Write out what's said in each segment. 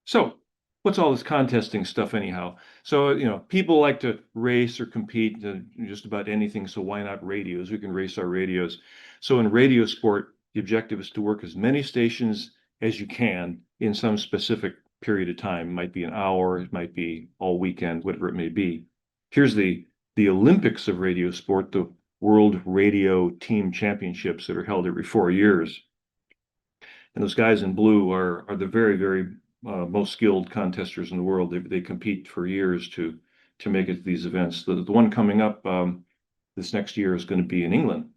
So, what's all this contesting stuff anyhow? So, people like to race or compete in just about anything. So why not radios? We can race our radios. So in radio sport, the objective is to work as many stations as you can in some specific period of time. It might be an hour, it might be all weekend, whatever it may be. Here's the Olympics of radio sport, the World Radio Team Championships that are held every 4 years. And those guys in blue are the very, very most skilled contesters in the world. They compete for years to make it to these events. The one coming up this next year is going to be in England.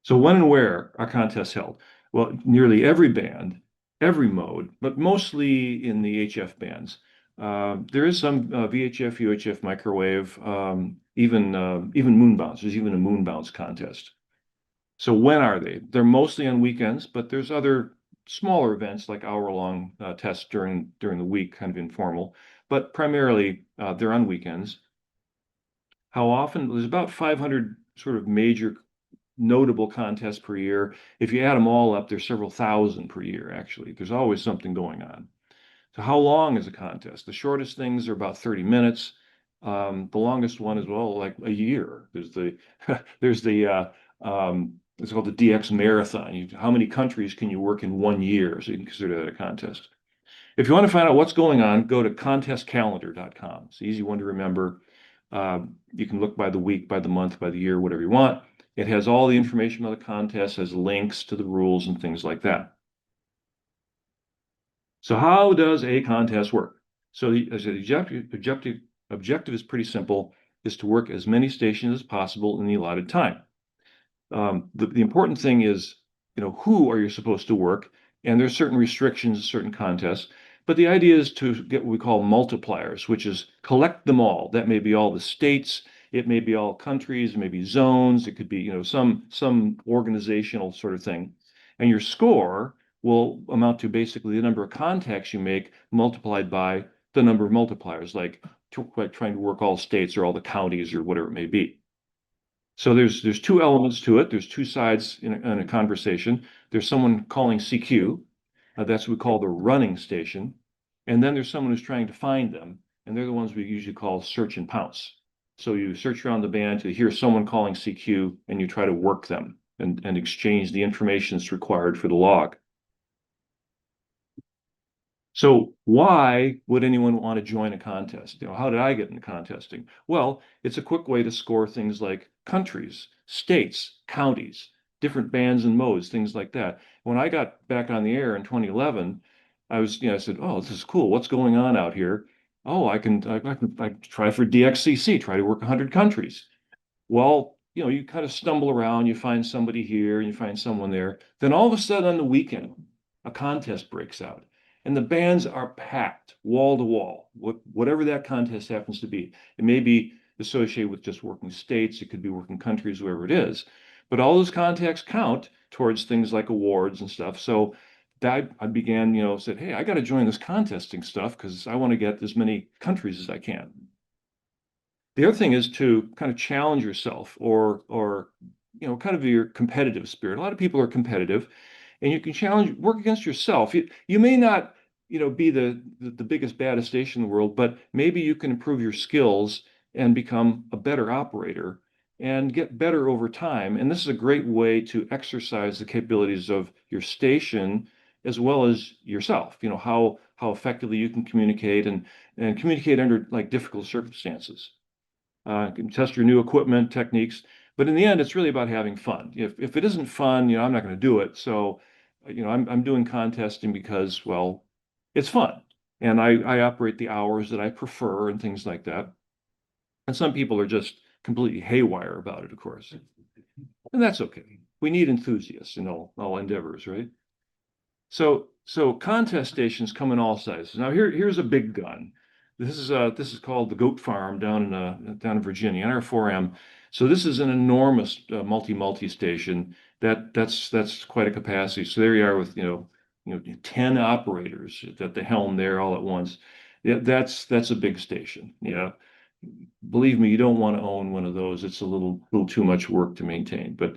So when and where are contests held? Well, nearly every band, every mode, but mostly in the HF bands. There is some VHF, UHF, microwave, even moon bounce. There's even a moon bounce contest. So when are they? They're mostly on weekends, but there's other smaller events like hour-long tests during the week, kind of informal. But primarily, they're on weekends. How often? There's about 500 sort of major notable contests per year. If you add them all up, there's several thousand per year, actually. There's always something going on. So how long is a contest? The shortest things are about 30 minutes. The longest one is, well, like a year. There's the it's called the DX Marathon. How many countries can you work in 1 year? So you can consider that a contest. If you want to find out what's going on, go to contestcalendar.com. It's an easy one to remember. You can look by the week, by the month, by the year, whatever you want. It has all the information about the contest, has links to the rules and things like that. So how does a contest work? So the objective is pretty simple, is to work as many stations as possible in the allotted time. The important thing is, who are you supposed to work? And there's certain restrictions to certain contests. But the idea is to get what we call multipliers, which is collect them all. That may be all the states, it may be all countries, it may be zones, it could be, some organizational sort of thing. And your score will amount to basically the number of contacts you make multiplied by the number of multipliers, like trying to work all states or all the counties or whatever it may be. So there's two elements to it. There's two sides in a conversation. There's someone calling CQ. That's what we call the running station. And then there's someone who's trying to find them. And they're the ones we usually call search and pounce. So you search around the band to hear someone calling CQ and you try to work them and exchange the information that's required for the log. So why would anyone want to join a contest? How did I get into contesting? Well, it's a quick way to score things like countries, states, counties, different bands and modes, things like that. When I got back on the air in 2011, I said, oh, this is cool. What's going on out here? Oh, I can try for DXCC, try to work 100 countries. Well, you kind of stumble around, you find somebody here, and you find someone there. Then all of a sudden on the weekend, a contest breaks out. And the bands are packed wall to wall, whatever that contest happens to be. It may be associated with just working states, it could be working countries, wherever it is. But all those contacts count towards things like awards and stuff. So that I began, said, hey, I got to join this contesting stuff because I want to get as many countries as I can. The other thing is to kind of challenge yourself or kind of your competitive spirit. A lot of people are competitive and you can work against yourself. You may not, be the biggest, baddest station in the world, but maybe you can improve your skills and become a better operator and get better over time. And this is a great way to exercise the capabilities of your station as well as yourself, how effectively you can communicate and communicate under like difficult circumstances. Can test your new equipment techniques, but in the end, it's really about having fun. If it isn't fun, I'm not going to do it. So, I'm doing contesting because, well, it's fun, and I operate the hours that I prefer and things like that. And some people are just completely haywire about it, of course, and that's okay. We need enthusiasts in all endeavors, right? So contest stations come in all sizes. Now here's a big gun. This is called the Goat Farm down in Virginia, NR4M. So this is an enormous multi station that's quite a capacity. So there you are with 10 operators at the helm there all at once. Yeah, that's a big station. Yeah, believe me, you don't want to own one of those. It's a little too much work to maintain. But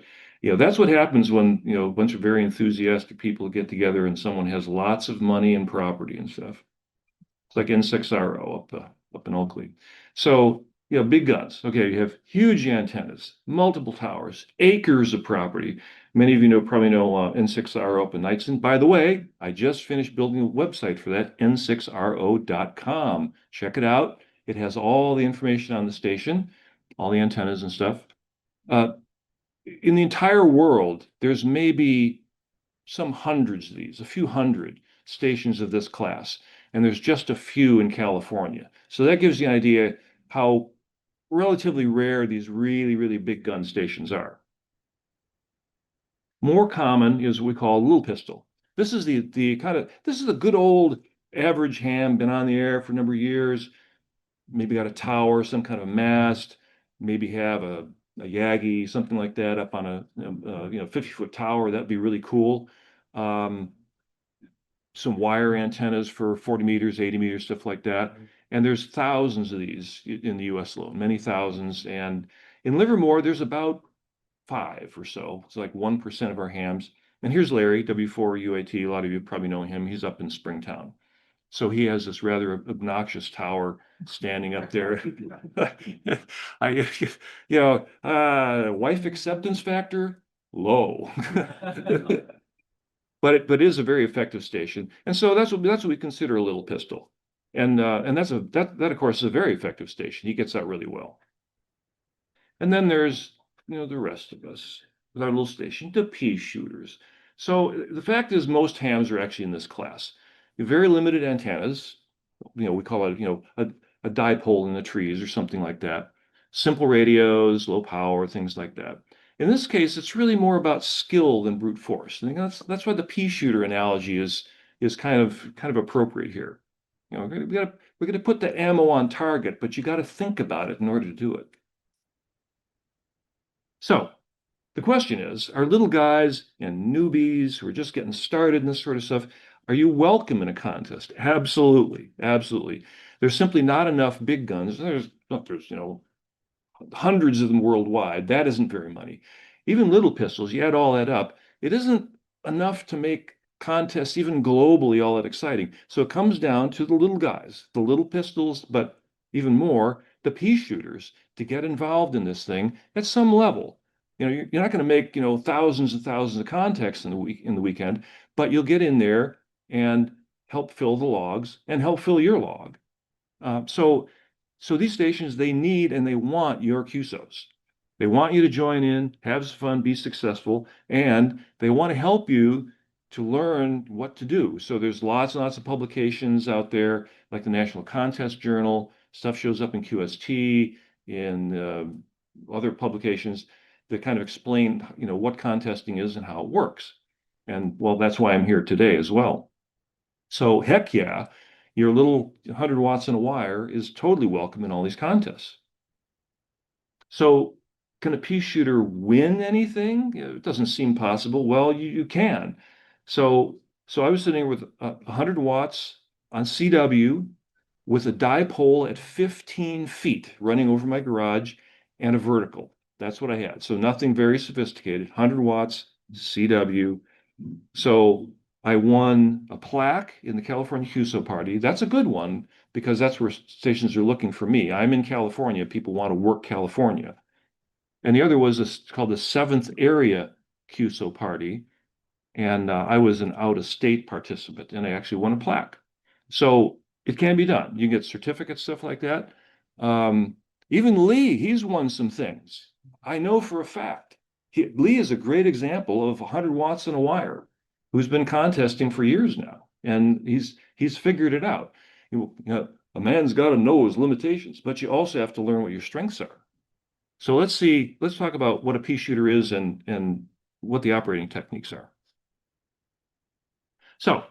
That's what happens when, a bunch of very enthusiastic people get together and someone has lots of money and property and stuff. It's like N6RO up in Oakley. So, big guns. Okay, you have huge antennas, multiple towers, acres of property. Many of you probably know N6RO up in Knightson. By the way, I just finished building a website for that, n6ro.com. Check it out. It has all the information on the station, all the antennas and stuff. Uh, in the entire world, there's maybe some hundreds of these, a few hundred stations of this class, and there's just a few in California. So that gives you an idea how relatively rare these really, really big gun stations are. More common is what we call a little pistol. This is this is a good old average ham, been on the air for a number of years, maybe got a tower, some kind of mast, maybe have a Yagi, something like that up on a 50-foot tower. That'd be really cool. Um, some wire antennas for 40 meters, 80 meters, stuff like that. And there's thousands of these in the US alone, many thousands. And in Livermore, there's about five or so. It's like 1% of our hams. And here's Larry, W4UAT. A lot of you probably know him. He's up in Springtown. So he has this rather obnoxious tower standing up there. I, wife acceptance factor, low. But it is a very effective station, and so that's what we consider a little pistol, and that of course is a very effective station. He gets out really well. And then there's the rest of us with our little station, the pea shooters. So the fact is, most hams are actually in this class. Very limited antennas. We call it a dipole in the trees or something like that. Simple radios, low power, things like that. In this case, it's really more about skill than brute force. I think that's why the pea shooter analogy is kind of appropriate here. We're gonna put the ammo on target, but you got to think about it in order to do it. So the question is, are little guys and newbies who are just getting started in this sort of stuff, are you welcome in a contest? Absolutely, absolutely. There's simply not enough big guns. There's hundreds of them worldwide. That isn't very many. Even little pistols, you add all that up, it isn't enough to make contests even globally all that exciting. So it comes down to the little guys, the little pistols, but even more, the pea shooters to get involved in this thing at some level. You're not going to make, thousands and thousands of contacts in the weekend, but you'll get in there and help fill the logs and help fill your log. So these stations, they need and they want your QSOs. They want you to join in, have some fun, be successful, and they want to help you to learn what to do. So there's lots and lots of publications out there, like the National Contest Journal. Stuff shows up in QST, in other publications that kind of explain, what contesting is and how it works. And well, that's why I'm here today as well. So heck yeah, your little 100 watts in a wire is totally welcome in all these contests. So can a pea shooter win anything? It doesn't seem possible. Well, you can. So I was sitting here with 100 watts on CW with a dipole at 15 feet running over my garage and a vertical. That's what I had. So nothing very sophisticated. 100 watts, CW. So I won a plaque in the California QSO party. That's a good one because that's where stations are looking for me. I'm in California. People want to work California. And the other was called the Seventh Area QSO party. And I was an out-of-state participant, and I actually won a plaque. So it can be done. You can get certificates, stuff like that. Even Lee, he's won some things. I know for a fact. Lee is a great example of 100 watts in a wire who's been contesting for years now, and he's figured it out. A man's got to know his limitations, but you also have to learn what your strengths are. So let's talk about what a pea shooter is and what the operating techniques are. So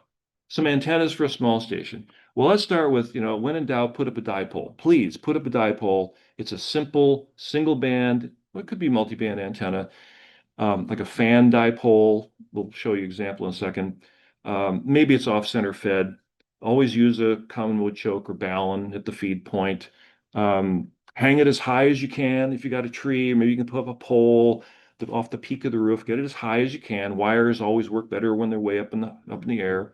some antennas for a small station. Well, let's start with, when in doubt, put up a dipole. Please put up a dipole. It's a simple single band, well, it could be multi-band antenna, like a fan dipole. We'll show you an example in a second. Maybe it's off-center fed. Always use a common wood choke or balun at the feed point. Hang it as high as you can if you got a tree, or maybe you can put up a pole. off the peak of the roof, get it as high as you can. Wires always work better when they're way up in the air.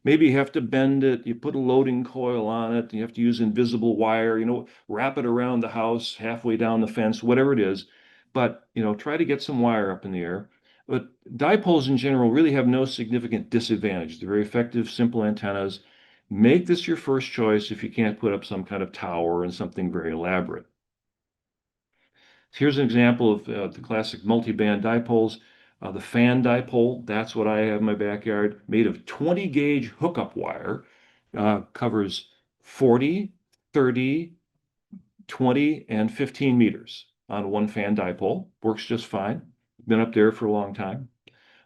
Maybe you have to bend it, you put a loading coil on it, you have to use invisible wire, wrap it around the house, halfway down the fence, whatever it is. But, try to get some wire up in the air. But dipoles in general really have no significant disadvantage. They're very effective, simple antennas. Make this your first choice if you can't put up some kind of tower and something very elaborate. Here's an example of the classic multi-band dipoles. The fan dipole, that's what I have in my backyard, made of 20 gauge hookup wire, covers 40, 30, 20, and 15 meters on one fan dipole. Works just fine. Been up there for a long time.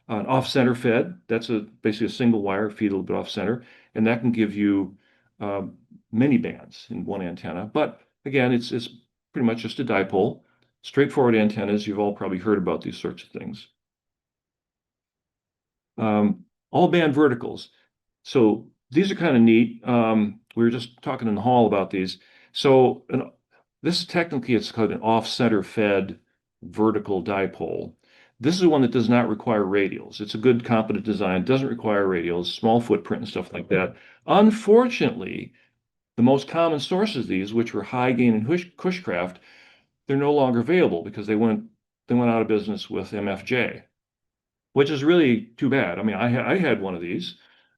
An off-center fed, that's basically a single wire, feed a little bit off-center, and that can give you many bands in one antenna. But again, it's pretty much just a dipole. Straightforward antennas, you've all probably heard about these sorts of things. All band verticals. So these are kind of neat. We were just talking in the hall about these. So this technically it's called an off-center fed vertical dipole. This is one that does not require radials. It's a good, competent design, doesn't require radials, small footprint and stuff like that. Unfortunately, the most common sources of these, which were High Gain and Cushcraft, they're no longer available because they went out of business with MFJ, which is really too bad. I mean, I had one of these.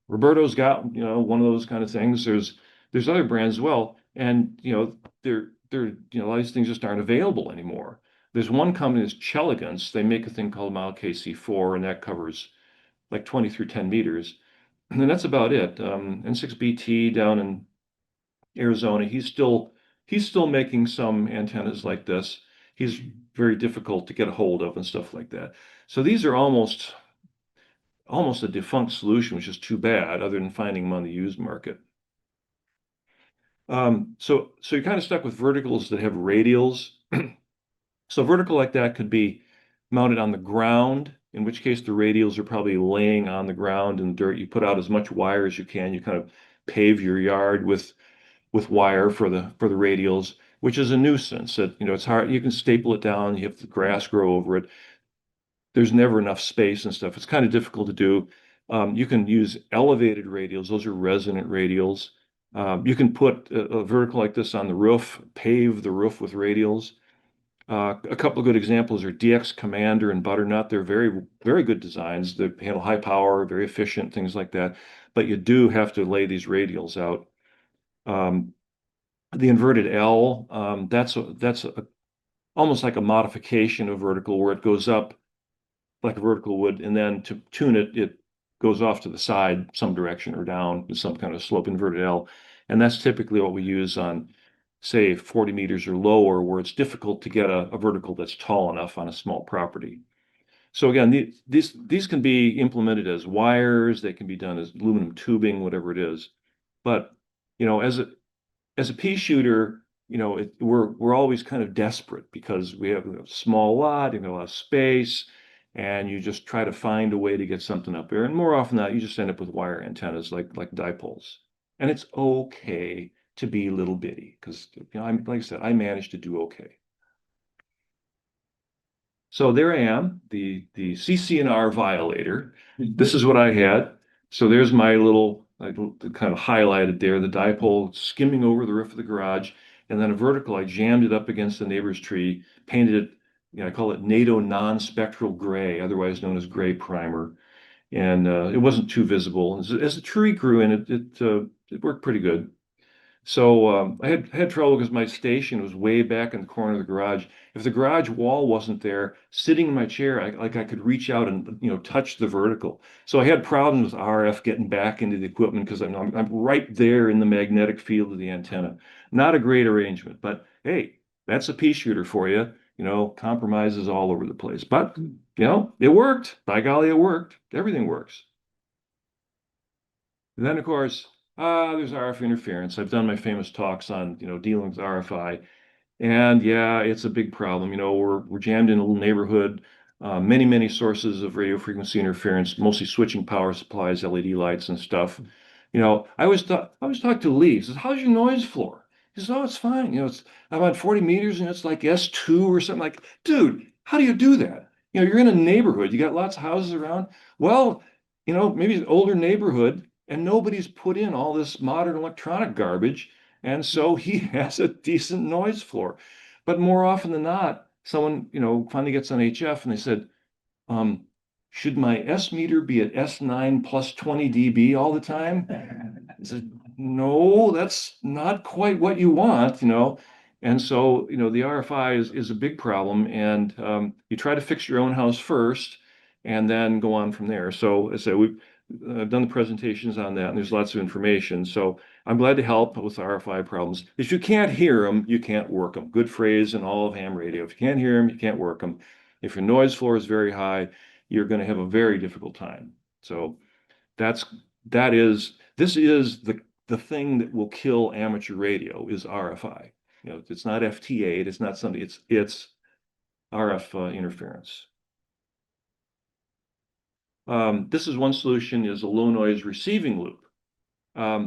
Roberto's got, one of those kind of things. There's other brands as well, and a lot of these things just aren't available anymore. There's one company that's Chelegance. They make a thing called Mile KC4, and that covers like 20 through 10 meters. And then that's about it. N6BT down in Arizona, he's still making some antennas like this. He's very difficult to get a hold of and stuff like that. So these are almost a defunct solution, which is too bad, other than finding them on the used market. So you're kind of stuck with verticals that have radials. So vertical like that could be mounted on the ground, in which case the radials are probably laying on the ground in the dirt. You put out as much wire as you can. You kind of pave your yard with wire for the radials, which is a nuisance. That it's hard. You can staple it down. You have the grass grow over it. There's never enough space and stuff. It's kind of difficult to do. You can use elevated radials. Those are resonant radials. You can put a vertical like this on the roof, pave the roof with radials. A couple of good examples are DX Commander and Butternut. They're very, very good designs. They handle high power, very efficient, things like that. But you do have to lay these radials out. The inverted L, that's almost like a modification of vertical where it goes up like a vertical would, and then to tune it, it goes off to the side some direction or down in some kind of slope inverted L. And that's typically what we use on, say, 40 meters or lower, where it's difficult to get a vertical that's tall enough on a small property. So again, these can be implemented as wires, they can be done as aluminum tubing, whatever it is. But as a pea shooter, we're always kind of desperate because we have a small lot, a lot of space, and you just try to find a way to get something up there. And more often than not, you just end up with wire antennas like dipoles. And it's okay to be little bitty because, like I said, I managed to do okay. So there I am, the CC&R violator. This is what I had. So there's my little kind of highlighted there, the dipole skimming over the roof of the garage, and then a vertical. I jammed it up against the neighbor's tree, painted it. I call it NATO non-spectral gray, otherwise known as gray primer, and it wasn't too visible. As the tree grew in, it worked pretty good. So I had trouble because my station was way back in the corner of the garage. If the garage wall wasn't there, sitting in my chair, I could reach out and touch the vertical. So I had problems with RF getting back into the equipment because I'm right there in the magnetic field of the antenna. Not a great arrangement, but hey, that's a pea shooter for you. Compromises all over the place. But it worked. By golly, it worked. Everything works. And then of course. There's RF interference. I've done my famous talks on, dealing with RFI, and yeah, it's a big problem. We're jammed in a little neighborhood, many sources of radio frequency interference, mostly switching power supplies, LED lights, and stuff. I always talk to Lee. He says, "How's your noise floor?" He says, "Oh, it's fine. I'm at 40 meters, and it's like S2 or something." Like, dude, how do you do that? You're in a neighborhood, you got lots of houses around. Well, maybe it's an older neighborhood and nobody's put in all this modern electronic garbage. And so he has a decent noise floor. But more often than not, someone, finally gets on HF and they said, um, should my S meter be at S9 plus 20 dB all the time? I said, no, that's not quite what you want. And so, the RFI is a big problem, and you try to fix your own house first, and then go on from there. So, as I say, we've done the presentations on that, and there's lots of information. So, I'm glad to help with RFI problems. If you can't hear them, you can't work them. Good phrase in all of ham radio. If you can't hear them, you can't work them. If your noise floor is very high, you're going to have a very difficult time. So that's that is this is the thing that will kill amateur radio is RFI. It's not FT8, it's not something, it's RF interference. This is one solution is a low noise receiving loop.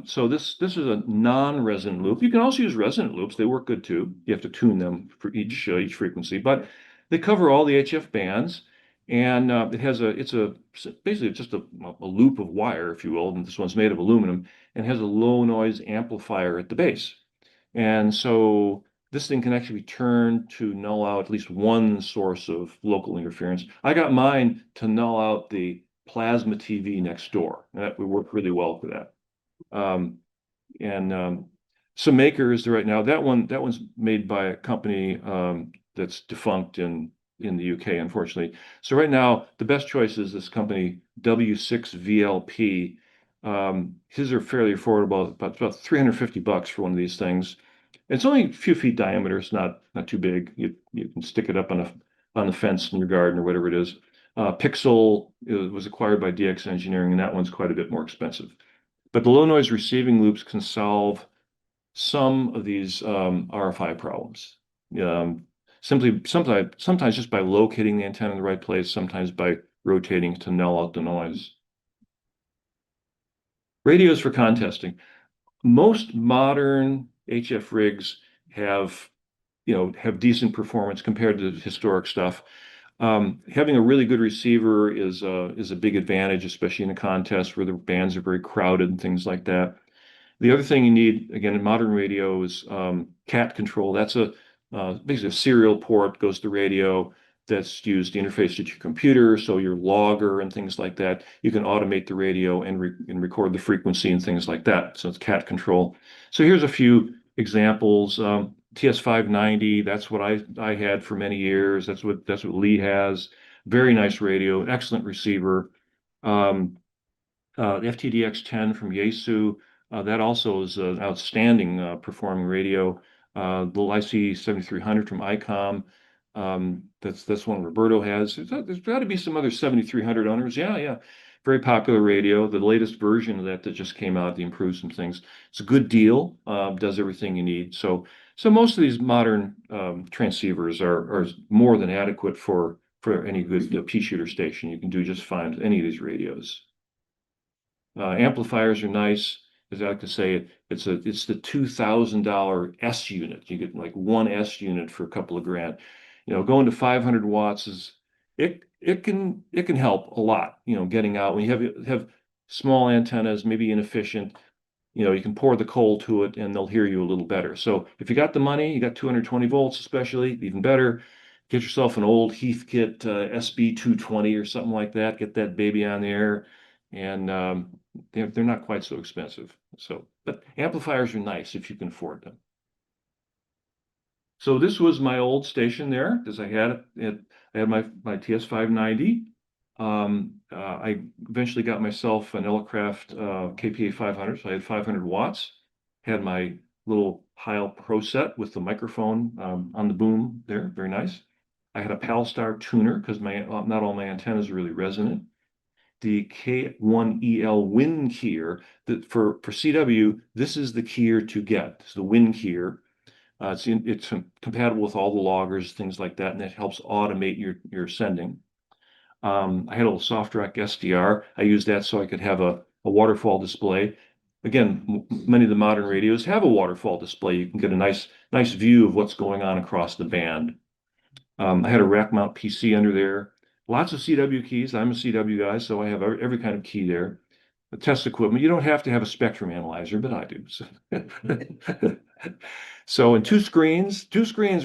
So this is a non-resonant loop. You can also use resonant loops. They work good too. You have to tune them for each frequency, but they cover all the HF bands, and it's basically just a loop of wire, if you will. And this one's made of aluminum and has a low noise amplifier at the base. And so this thing can actually be turned to null out at least one source of local interference. I got mine to null out the plasma TV next door. That would work really well for that. Um, and some makers right now, that one's made by a company that's defunct in the UK, unfortunately. So right now, the best choice is this company W6VLP. His are fairly affordable, about $350 for one of these things. It's only a few feet diameter. It's not too big. You can stick it up on the fence in your garden or whatever it is. Pixel was acquired by DX Engineering, and that one's quite a bit more expensive. But the low noise receiving loops can solve some of these RFI problems. Um, sometimes just by locating the antenna in the right place, sometimes by rotating to null out the noise. Radios for contesting. Most modern HF rigs have decent performance compared to historic stuff. Having a really good receiver is a big advantage, especially in a contest where the bands are very crowded and things like that. The other thing you need, again, in modern radio is CAT control. That's basically a serial port goes to radio that's used to interface to your computer. So your logger and things like that, you can automate the radio and record the frequency and things like that. So it's CAT control. So here's a few examples. TS590, that's what I had for many years. That's what Lee has. Very nice radio, excellent receiver. The FTDX10 from Yaesu, that also is an outstanding performing radio. The IC7300 from ICOM, that's one Roberto has. There's got to be some other 7300 owners. Yeah, yeah. Very popular radio. The latest version of that just came out, they improved some things. It's a good deal, does everything you need. So most of these modern transceivers are more than adequate for any good Peashooter station. You can do just fine with any of these radios. Amplifiers are nice. As I like to say, it's the $2,000 S unit. You get like one S unit for a couple of grand. Going to 500 watts it can help a lot. Getting out when you have small antennas, maybe inefficient. You can pour the coal to it and they'll hear you a little better. So if you got the money, you got 220 volts, especially, even better. Get yourself an old Heathkit SB 220 or something like that. Get that baby on the air, and they're not quite so expensive. But amplifiers are nice if you can afford them. So this was my old station there, because I had my TS590. I eventually got myself an Elecraft KPA 500, so I had 500 watts. Had my little Heil Pro set with the microphone on the boom there, very nice. I had a Palstar tuner because not all my antennas are really resonant. The K1EL wind keyer that for CW, this is the keyer to get. It's the wind keyer. It's compatible with all the loggers, things like that, and it helps automate your sending. I had a little SoftRack SDR. I used that so I could have a waterfall display. Again, many of the modern radios have a waterfall display. You can get a nice view of what's going on across the band. I had a rack mount PC under there. Lots of CW keys. I'm a CW guy, so I have every kind of key there. The test equipment. You don't have to have a spectrum analyzer, but I do. So, so and two screens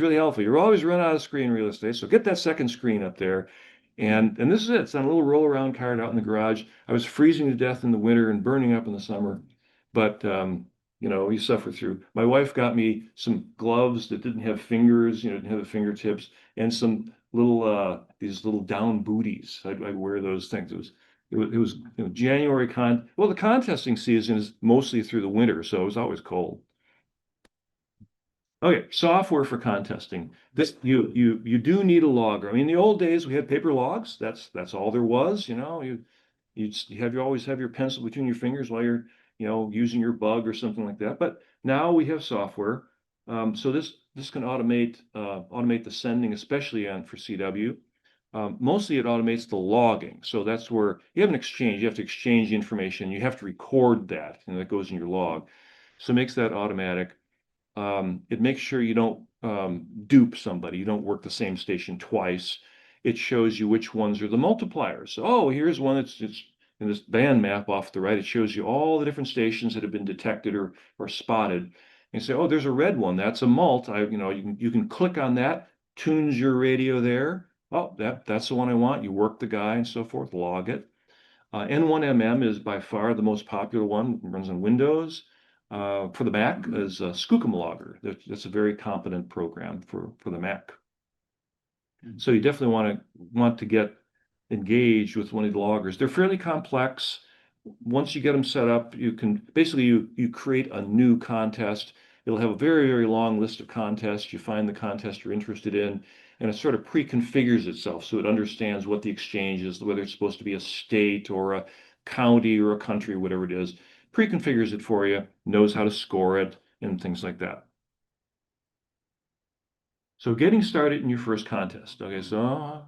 really helpful. You're always run out of screen real estate, so get that second screen up there. And this is it. It's on a little roll around cart out in the garage. I was freezing to death in the winter and burning up in the summer, but you suffer through. My wife got me some gloves that didn't have fingers, didn't have the fingertips, and some little these little down booties. I'd wear those things. It was January well, the contesting season is mostly through the winter, so it was always cold. Okay, software for contesting. This you do need a logger. I mean, in the old days we had paper logs. That's all there was. You always have your pencil between your fingers while you're using your bug or something like that. But now we have software, so this can automate the sending, especially on for CW. Mostly it automates the logging. So that's where you have an exchange. You have to exchange information. You have to record that, and that goes in your log. So it makes that automatic. It makes sure you don't dupe somebody. You don't work the same station twice. It shows you which ones are the multipliers. So, oh, here's one it's in this band map off the right. It shows you all the different stations that have been detected or spotted. And you say, oh, there's a red one. That's a mult. You can click on that, tunes your radio there. Oh, that's the one I want. You work the guy and so forth, log it. N1MM is by far the most popular one. It runs on Windows. For the Mac is Skookum Logger. That's a very competent program for the Mac. So you definitely want to get engaged with one of the loggers. They're fairly complex. Once you get them set up, you can basically you create a new contest. It'll have a very, very long list of contests. You find the contest you're interested in, and it sort of pre-configures itself so it understands what the exchange is, whether it's supposed to be a state or a county or a country, whatever it is. Pre-configures it for you, knows how to score it, and things like that. So getting started in your first contest. Okay, so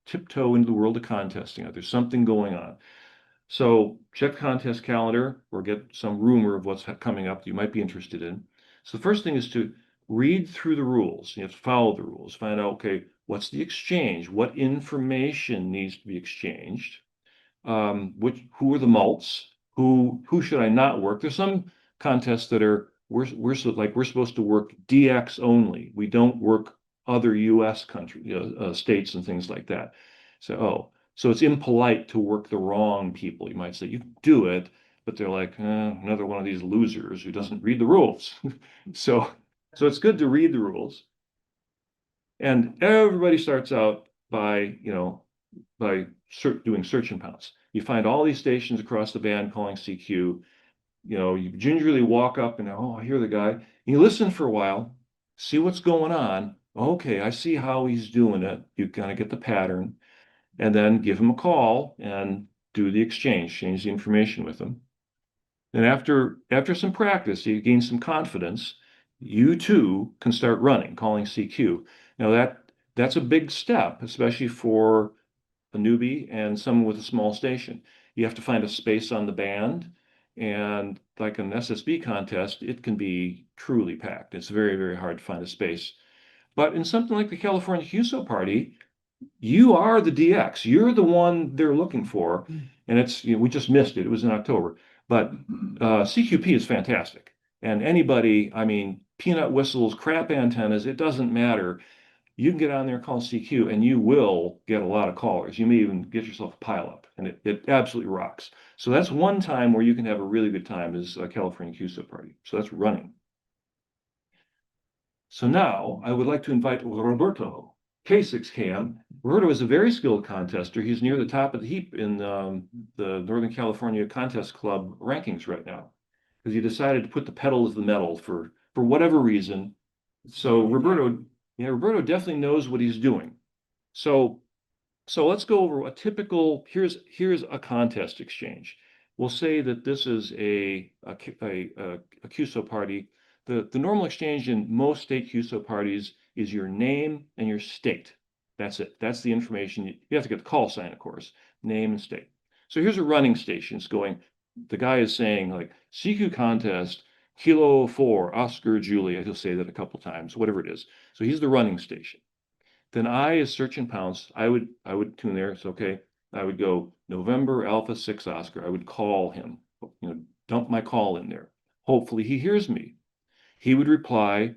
tiptoe into the world of contesting. There's something going on. So check the contest calendar or get some rumor of what's coming up that you might be interested in. So the first thing is to read through the rules. You have to follow the rules, find out, okay, what's the exchange? What information needs to be exchanged? Who are the mults? Who should I not work? There's some contests that we're supposed to work DX only. We don't work other U.S. states and things like that. So it's impolite to work the wrong people. You might say you can do it, but they're like another one of these losers who doesn't read the rules. So it's good to read the rules. And everybody starts out by doing search and pounce. You find all these stations across the band calling CQ. You gingerly walk up and, oh, I hear the guy. You listen for a while, see what's going on. Okay, I see how he's doing it. You kind of get the pattern, and then give him a call and do the exchange, change the information with him. And after some practice, you gain some confidence. You too can start running, calling CQ. Now that's a big step, especially for a newbie and someone with a small station. You have to find a space on the band, and like an SSB contest, it can be truly packed. It's very, very hard to find a space. But in something like the California QSO party, you are the DX. You're the one they're looking for, and we just missed it. It was in October, but CQP is fantastic. And anybody, I mean, peanut whistles, crap antennas, it doesn't matter. You can get on there and call CQ, and you will get a lot of callers. You may even get yourself a pileup, and it absolutely rocks. So that's one time where you can have a really good time is a California QSO party. So that's running. So now I would like to invite Roberto, K6KM. Roberto is a very skilled contester. He's near the top of the heap in the Northern California Contest Club rankings right now because he decided to put the pedal to the metal for whatever reason. So Roberto definitely knows what he's doing. So let's go over a typical, here's a contest exchange. We'll say that this is a QSO party. The normal exchange in most state QSO parties is your name and your state. That's it. That's the information. You have to get the call sign, of course, name and state. So here's a running station. It's going, the guy is saying like CQ contest, Kilo 4, Oscar Juliet. He'll say that a couple times, whatever it is. So he's the running station. then I, as search and pounce, I would tune there. It's okay. I would go November Alpha 6 Oscar. I would call him, dump my call in there. Hopefully he hears me. He would reply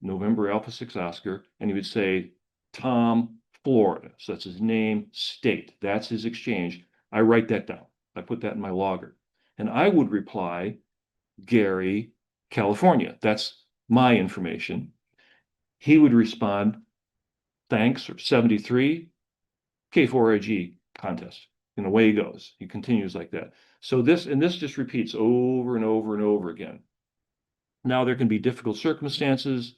November Alpha 6 Oscar, and he would say Tom, Florida. So that's his name, state. That's his exchange. I write that down. I put that in my logger. And I would reply Gary, California. That's my information. He would respond, thanks, or 73, K4IG contest. And away he goes. He continues like that. So this just repeats over and over and over again. Now there can be difficult circumstances,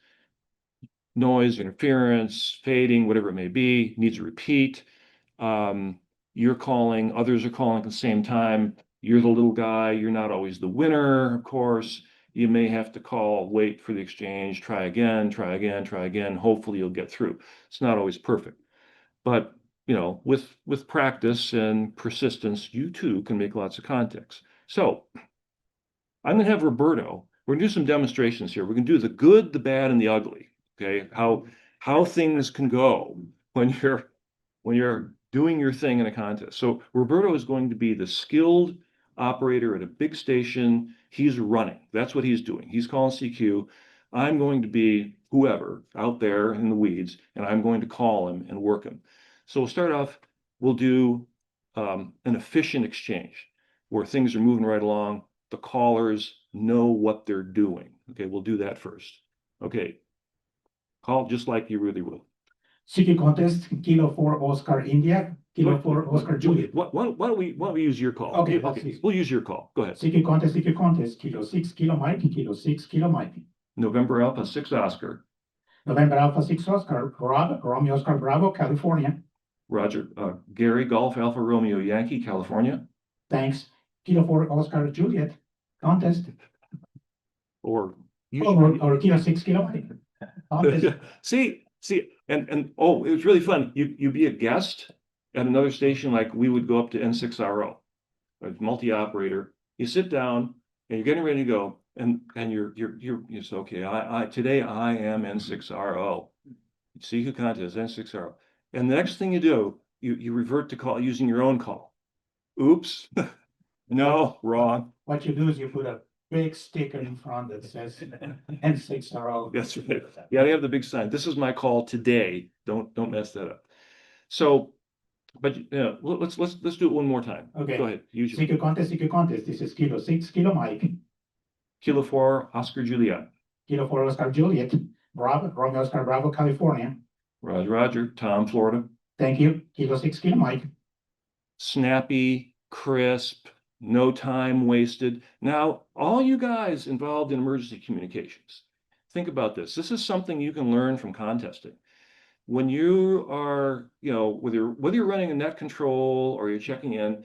noise, interference, fading, whatever it may be, needs a repeat. You're calling, others are calling at the same time. You're the little guy. You're not always the winner, of course. You may have to call, wait for the exchange, try again, try again, try again. Hopefully you'll get through. It's not always perfect. But, with practice and persistence, you too can make lots of contacts. So I'm going to have Roberto. We're going to do some demonstrations here. We're going to do the good, the bad, and the ugly. Okay, how things can go when you're doing your thing in a contest. So Roberto is going to be the skilled operator at a big station. He's running. That's what he's doing. He's calling CQ. I'm going to be whoever out there in the weeds, and I'm going to call him and work him. So we'll start off. We'll do an efficient exchange where things are moving right along. The callers know what they're doing. Okay, we'll do that first. Okay, call just like you really would. CQ contest, Kilo 4 Oscar India, Kilo 4 Oscar Juliet. Why don't we use your call? Okay, we'll use your call. Go ahead. CQ contest, Kilo 6 Kilo Mike, Kilo 6 Kilo Mike. November Alpha 6 Oscar. November Alpha 6 Oscar, Romeo Oscar Bravo, California. Roger. Gary Golf Alpha Romeo Yankee, California. Thanks. Kilo 4 Oscar Juliet, contest. Or Kilo 6 Kilo Mike. Contest. See, and oh, it was really fun. You be a guest at another station, like we would go up to N6RO, a multi-operator. You sit down and you're getting ready to go, and you're say, okay, today I am N6RO. See who contest N6RO. And the next thing you do, you revert to call using your own call. Oops. No, wrong. What you do is you put a big sticker in front that says N6RO. That's right. You gotta have the big sign. This is my call today. Don't mess that up. So, but let's do it one more time. Okay. Go ahead. CQ contest. This is Kilo 6 Kilo Mike. Kilo 4 Oscar Juliet. Kilo 4 Oscar Juliet. Bravo, Romeo Oscar Bravo, California. Roger. Tom, Florida. Thank you. Kilo 6 Kilo Mike. Snappy, crisp, no time wasted. Now, all you guys involved in emergency communications, think about this. This is something you can learn from contesting. When you are, whether you're running a net control or you're checking in,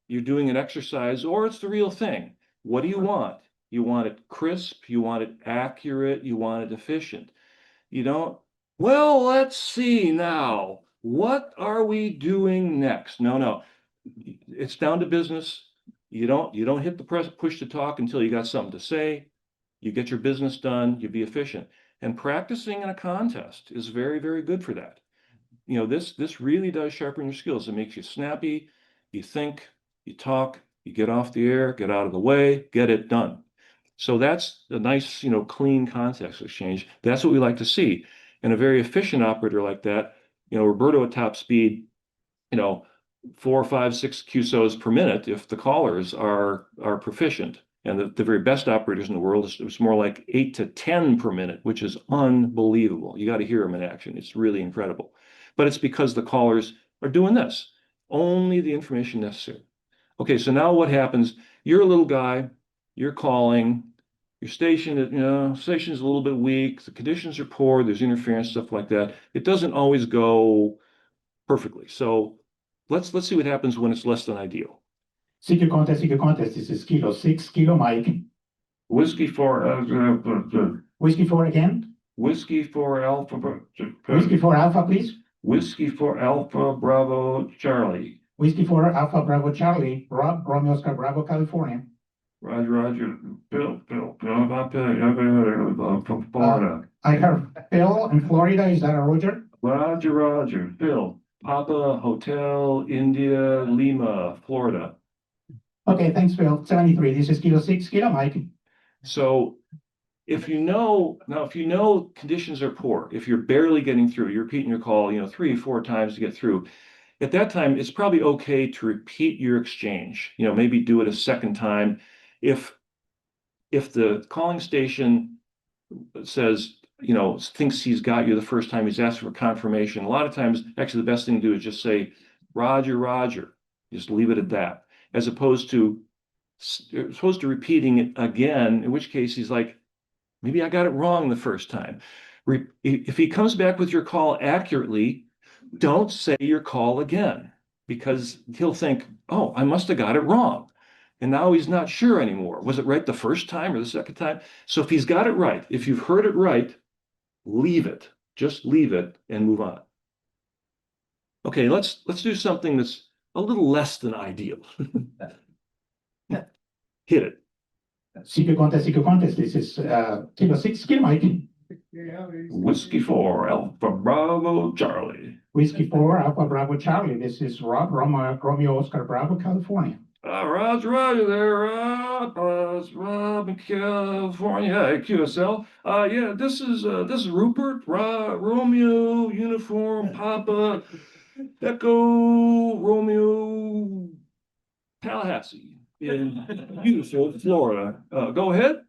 you're doing an exercise or it's the real thing. What do you want? You want it crisp, you want it accurate, you want it efficient. You don't, well, let's see now. What are we doing next? No. It's down to business. You don't hit the push to talk until you got something to say. You get your business done, you be efficient. And practicing in a contest is very, very good for that. This really does sharpen your skills. It makes you snappy, you think, you talk, you get off the air, get out of the way, get it done. So that's a nice, clean context exchange. That's what we like to see. And a very efficient operator like that, Roberto at top speed, 4, 5, 6 QSOs per minute if the callers are proficient. And the very best operators in the world, it's more like 8 to 10 per minute, which is unbelievable. You got to hear them in action. It's really incredible. But it's because the callers are doing this. Only the information necessary. Okay, so now what happens? You're a little guy, you're calling, your station, station is a little bit weak, the conditions are poor, there's interference, stuff like that. It doesn't always go perfectly. So let's see what happens when it's less than ideal. CQ contest. This is Kilo 6 Kilo Mike. Whiskey 4, Whiskey 4 again. Whiskey 4 Alpha. Whiskey 4 Alpha, please. Whiskey 4 Alpha Bravo Charlie. Whiskey 4 Alpha Bravo Charlie. Romeo Oscar Bravo, California. Roger, Bill, Florida. I heard Phil in Florida. Is that a Roger? Roger, Bill, Papa, Hotel, India, Lima, Florida. Okay, thanks, Phil. 73. This is Kilo 6, Kilo Mike. So if you know, conditions are poor, if you're barely getting through, you're repeating your call, 3 or 4 times to get through. At that time, it's probably okay to repeat your exchange. Maybe do it a second time. If the calling station says, thinks he's got you the first time, he's asked for confirmation. A lot of times, actually, the best thing to do is just say, Roger. Just leave it at that, as opposed to repeating it again, in which case he's like, maybe I got it wrong the first time. If he comes back with your call accurately, don't say your call again, because he'll think, oh, I must have got it wrong. And now he's not sure anymore. Was it right the first time or the second time? So if he's got it right, if you've heard it right, leave it. Just leave it and move on. Okay, let's do something that's a little less than ideal. Hit it. CQ contest. This is Kilo 6, Kilo Mike. Whiskey 4, Alpha Bravo Charlie. Whiskey 4, Alpha Bravo Charlie. This is Rob, Romeo Oscar Bravo, California. Roger there, Rob. It's Rob in California. Hey, QSL. Yeah, this is Rupert. Romeo Uniform Papa Echo Romeo Tallahassee in beautiful Florida. Go ahead.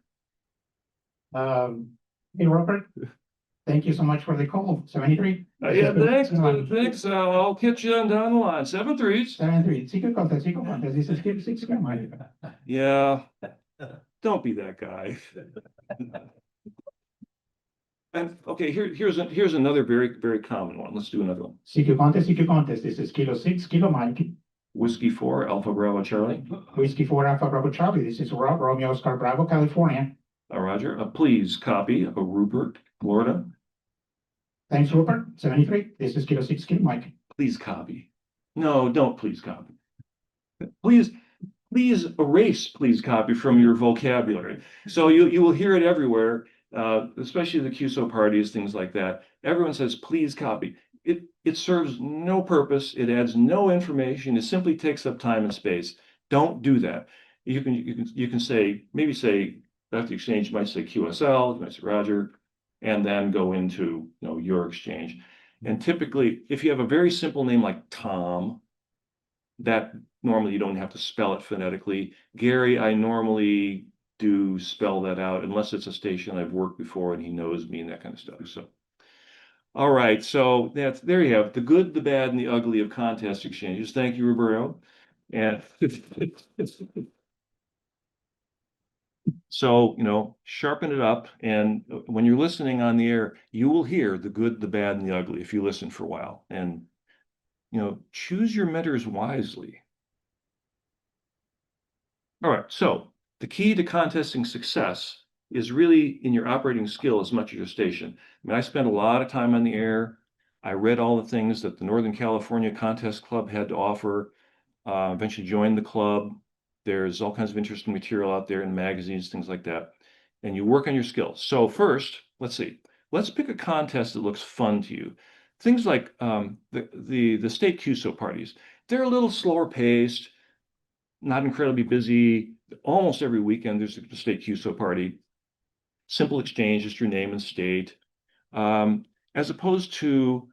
Hey, Robert. Thank you so much for the call. 73. Yeah, thanks. I'll catch you on down the line. 7-3s. 73. CQ contest. This is Kilo 6, Kilo Mike. Yeah, don't be that guy. And okay, here's another very common one. Let's do another one. CQ contest. This is Kilo 6, Kilo Mike. Whiskey 4, Alpha Bravo Charlie. Whiskey 4, Alpha Bravo Charlie. This is Rob, Romeo Oscar Bravo, California. Roger. Please copy a Rupert, Florida. Thanks, Rupert. 73. This is Kilo 6, Kilo Mike. Please copy. No, don't please copy. Please erase please copy from your vocabulary. So you will hear it everywhere, especially the QSO parties, things like that. Everyone says, please copy. It serves no purpose. It adds no information. It simply takes up time and space. Don't do that. You can say, maybe say, after the exchange, you might say QSL, you might say Roger, and then go into your exchange. And typically, if you have a very simple name like Tom, that normally you don't have to spell it phonetically. Gary, I normally do spell that out, unless it's a station I've worked before and he knows me and that kind of stuff. So, all right, so there you have the good, the bad, and the ugly of contest exchanges. Thank you, Roberto. And so, sharpen it up. And when you're listening on the air, you will hear the good, the bad, and the ugly if you listen for a while. And, choose your mentors wisely. All right, so the key to contesting success is really in your operating skill as much as your station. I mean, I spent a lot of time on the air. I read all the things that the Northern California Contest Club had to offer. Eventually joined the club. There's all kinds of interesting material out there in magazines, things like that. And you work on your skills. So first, let's see. Let's pick a contest that looks fun to you. Things like the state QSO parties. They're a little slower paced, not incredibly busy. Almost every weekend there's a state QSO party. Simple exchange, just your name and state. As opposed to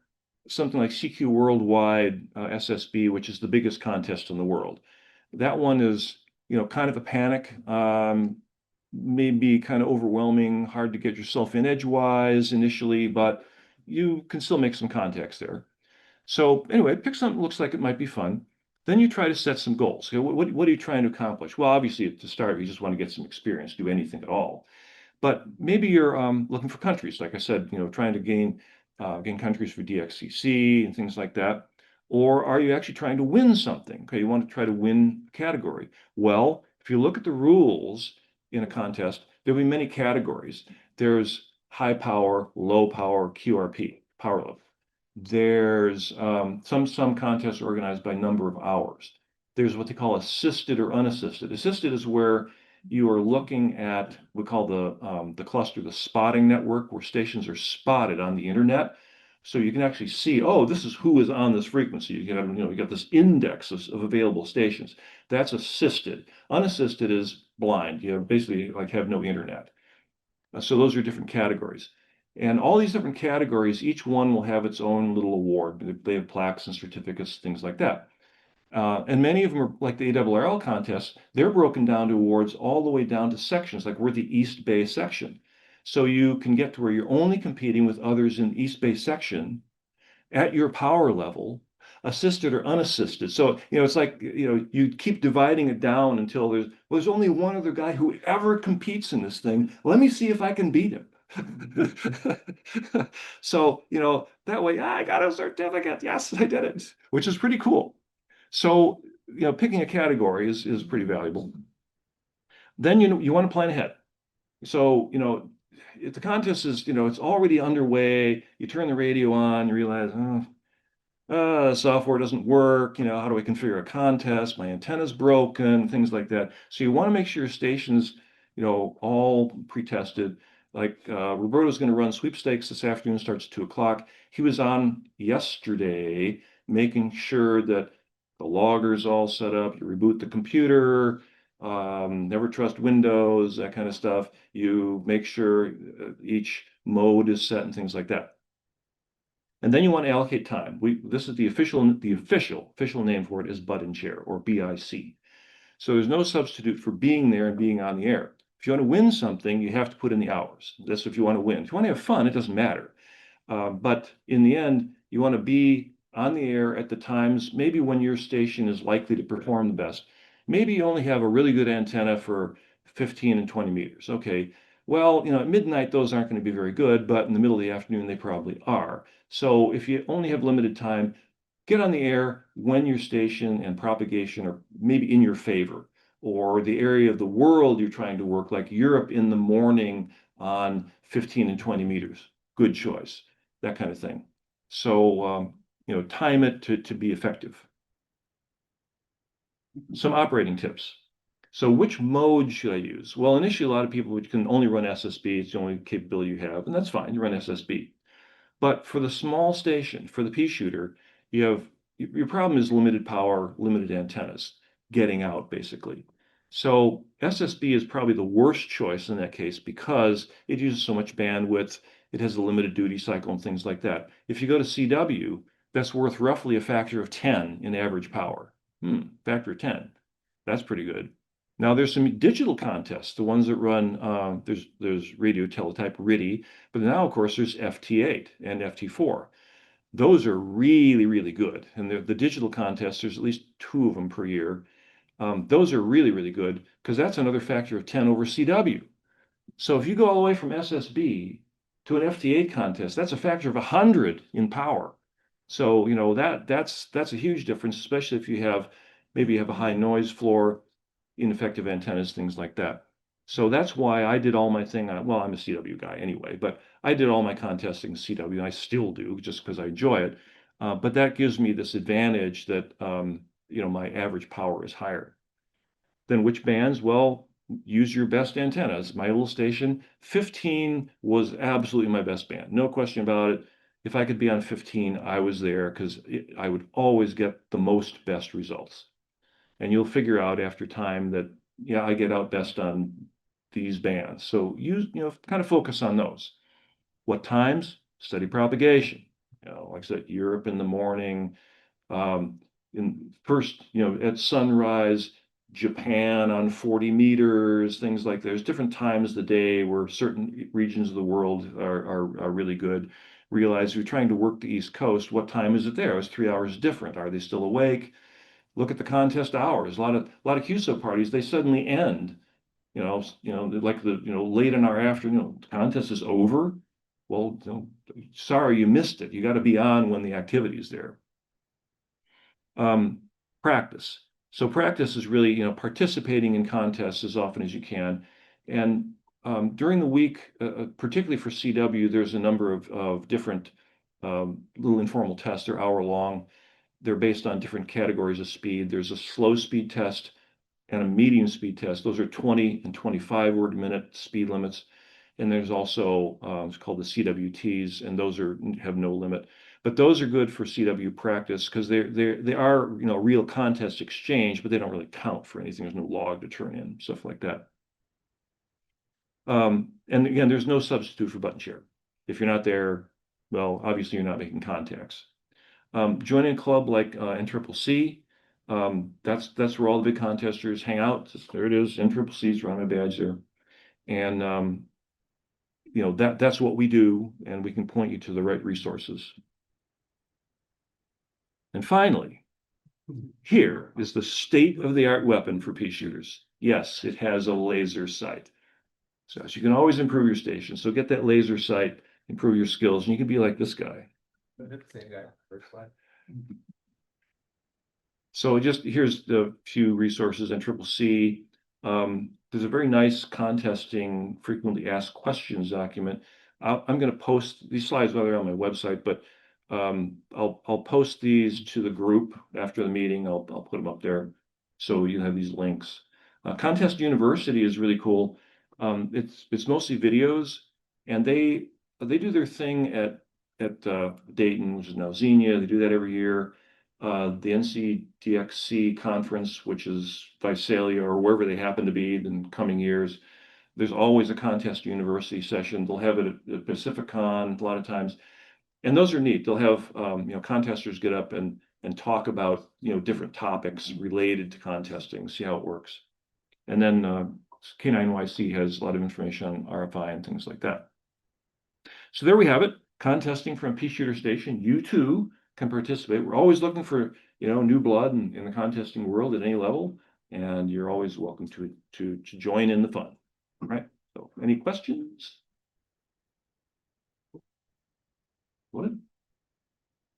something like CQ Worldwide SSB, which is the biggest contest in the world. That one is, kind of a panic, maybe kind of overwhelming, hard to get yourself in edgewise initially, but you can still make some contacts there. So anyway, pick something that looks like it might be fun. Then you try to set some goals. What are you trying to accomplish? Well, obviously, to start, you just want to get some experience, do anything at all. But maybe you're looking for countries, like I said, trying to gain countries for DXCC and things like that. Or are you actually trying to win something? Okay, you want to try to win a category. Well, if you look at the rules in a contest, there'll be many categories. There's high power, low power, QRP, power level. There's some contests are organized by number of hours. There's what they call assisted or unassisted. Assisted is where you are looking at, we call the cluster the spotting network, where stations are spotted on the internet. So you can actually see, oh, this is who is on this frequency. You can have, you got this index of available stations. That's assisted. Unassisted is blind. You basically like have no internet. So those are different categories. And all these different categories, each one will have its own little award. They have plaques and certificates, things like that. And many of them are like the ARRL contests, they're broken down to awards all the way down to sections, like we're the East Bay section. So you can get to where you're only competing with others in the East Bay section at your power level, assisted or unassisted. So, it's like, you keep dividing it down until there's only one other guy who ever competes in this thing. Let me see if I can beat him. So, that way, I got a certificate. Yes, I did it, which is pretty cool. So, picking a category is pretty valuable. Then, you want to plan ahead. So, if the contest is, it's already underway, you turn the radio on, you realize, software doesn't work, how do I configure a contest? My antenna's broken, things like that. So you want to make sure your station's, all pre-tested. Like Roberto's going to run sweepstakes this afternoon, starts at 2 o'clock. He was on yesterday, making sure that the logger's all set up. You reboot the computer, never trust Windows, that kind of stuff. You make sure each mode is set and things like that. And then you want to allocate time. This is the official name for it is butt in chair, or BIC. So there's no substitute for being there and being on the air. If you want to win something, you have to put in the hours. That's if you want to win. If you want to have fun, it doesn't matter. But in the end, you want to be on the air at the times, maybe when your station is likely to perform the best. Maybe you only have a really good antenna for 15 and 20 meters. Okay, well, at midnight, those aren't going to be very good, but in the middle of the afternoon, they probably are. So if you only have limited time, get on the air when your station and propagation are maybe in your favor, or the area of the world you're trying to work, like Europe in the morning on 15 and 20 meters. Good choice, that kind of thing. So, time it to be effective. Some operating tips. So which mode should I use? Well, initially, a lot of people can only run SSB. It's the only capability you have, and that's fine. You run SSB. But for the small station, for the Peashooter, your problem is limited power, limited antennas, getting out basically. So SSB is probably the worst choice in that case because it uses so much bandwidth, it has a limited duty cycle and things like that. If you go to CW, that's worth roughly a factor of 10 in average power. Factor of 10. That's pretty good. Now there's some digital contests, the ones that run, there's radio teletype RIDI, but now of course there's FT8 and FT4. Those are really, really good. And the digital contests, there's at least 2 of them per year. Those are really, really good because that's another factor of 10 over CW. So if you go all the way from SSB to an FT8 contest, that's a factor of 100 in power. So, that's a huge difference, especially if maybe you have a high noise floor, ineffective antennas, things like that. So that's why I did all my thing on, well, I'm a CW guy anyway, but I did all my contesting in CW, and I still do just because I enjoy it. But that gives me this advantage that, my average power is higher. Then which bands? Well, use your best antennas. My little station, 15 was absolutely my best band. No question about it. If I could be on 15, I was there because I would always get the most best results. And you'll figure out after time that, yeah, I get out best on these bands. So kind of focus on those. What times? Steady propagation. Like I said, Europe in the morning, at sunrise, Japan on 40 meters, things like that. There's different times of the day where certain regions of the world are really good. Realize you're trying to work the East Coast. What time is it there? It's 3 hours different. Are they still awake? Look at the contest hours. A lot of QSO parties, they suddenly end. Like late in our afternoon, the contest is over. Well, sorry you missed it. You got to be on when the activity is there. Practice. So practice is really, participating in contests as often as you can. And during the week, particularly for CW, there's a number of different little informal tests. They're hour long. They're based on different categories of speed. There's a slow speed test and a medium speed test. Those are 20 and 25 word a minute speed limits. And there's also it's called the CWTs, and those have no limit. But those are good for CW practice because they are real contest exchange, but they don't really count for anything. There's no log to turn in, stuff like that. And again, there's no substitute for button share. If you're not there, well, obviously you're not making contacts. Joining a club like NCCC, that's where all the big contesters hang out. There it is, NCCC's around my badge there. And that's what we do, and we can point you to the right resources. And finally, here is the state-of-the-art weapon for pea shooters. Yes, it has a laser sight. So you can always improve your station. So get that laser sight, improve your skills, and you can be like this guy. Same guy, first slide. So here's the few resources. NCCC. There's a very nice contesting frequently asked questions document. I'm going to post these slides while they're on my website, but I'll post these to the group after the meeting. I'll put them up there so you have these links. Contest University is really cool. It's mostly videos, and they do their thing at Dayton, which is now Xenia. They do that every year. The NCDXC conference, which is Visalia or wherever they happen to be in coming years, there's always a Contest University session. They'll have it at Pacificon a lot of times, and those are neat. They'll have contesters get up and talk about different topics related to contesting, see how it works. And then K9YC has a lot of information on RFI and things like that. So there we have it, contesting from Peashooter Station. You too can participate. We're always looking for new blood in the contesting world at any level, and you're always welcome to join in the fun. All right. So any questions? What?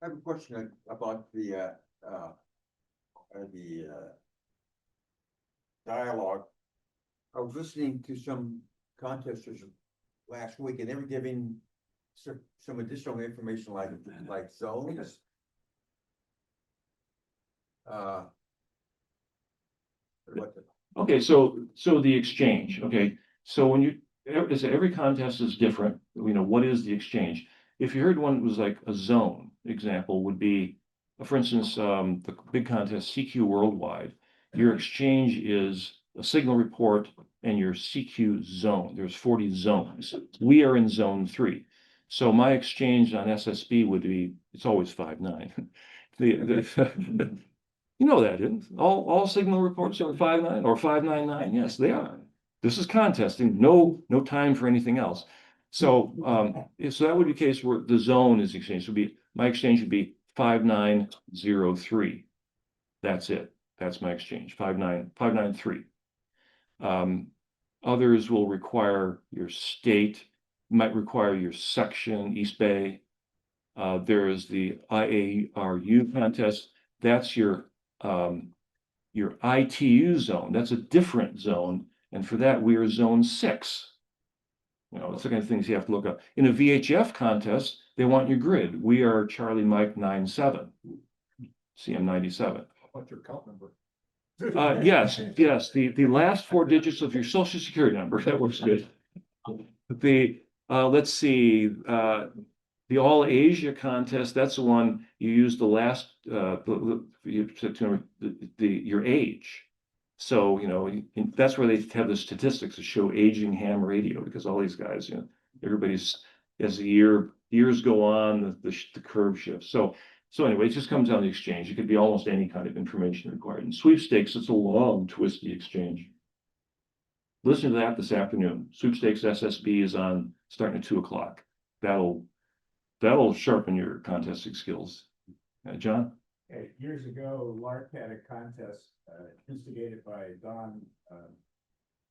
I have a question about the dialogue. I was listening to some contesters last week, and they were giving some additional information like zones. Okay, so the exchange. Okay, so when every contest is different. What is the exchange? If you heard one was like a zone example would be, for instance, the big contest CQ Worldwide. Your exchange is a signal report and your CQ zone. There's 40 zones. We are in zone 3. So my exchange on SSB would be, it's always 5.9. You know that, isn't it? All signal reports are 5.9 or 5.99. Yes, they are. This is contesting. No time for anything else. So that would be the case where the zone is exchanged. My exchange would be 5903. That's it. That's my exchange. 593. Others will require your state, might require your section, East Bay. There is the IARU contest. That's your ITU zone. That's a different zone. And for that, we are zone 6. It's the kind of things you have to look up. In a VHF contest, they want your grid. We are Charlie Mike 97, CM97. What's your account number? Yes. The last 4 digits of your social security number. That works good. Let's see, the All Asia contest. That's the one you use the last your age. So that's where they have the statistics to show aging ham radio, because all these guys, everybody's, as the years go on, the curve shifts. So anyway, it just comes down to the exchange. It could be almost any kind of information required. In sweepstakes, it's a long, twisty exchange. Listen to that this afternoon. Sweepstakes SSB is on starting at 2 o'clock. That'll sharpen your contesting skills. John? Years ago, Lark had a contest instigated by Don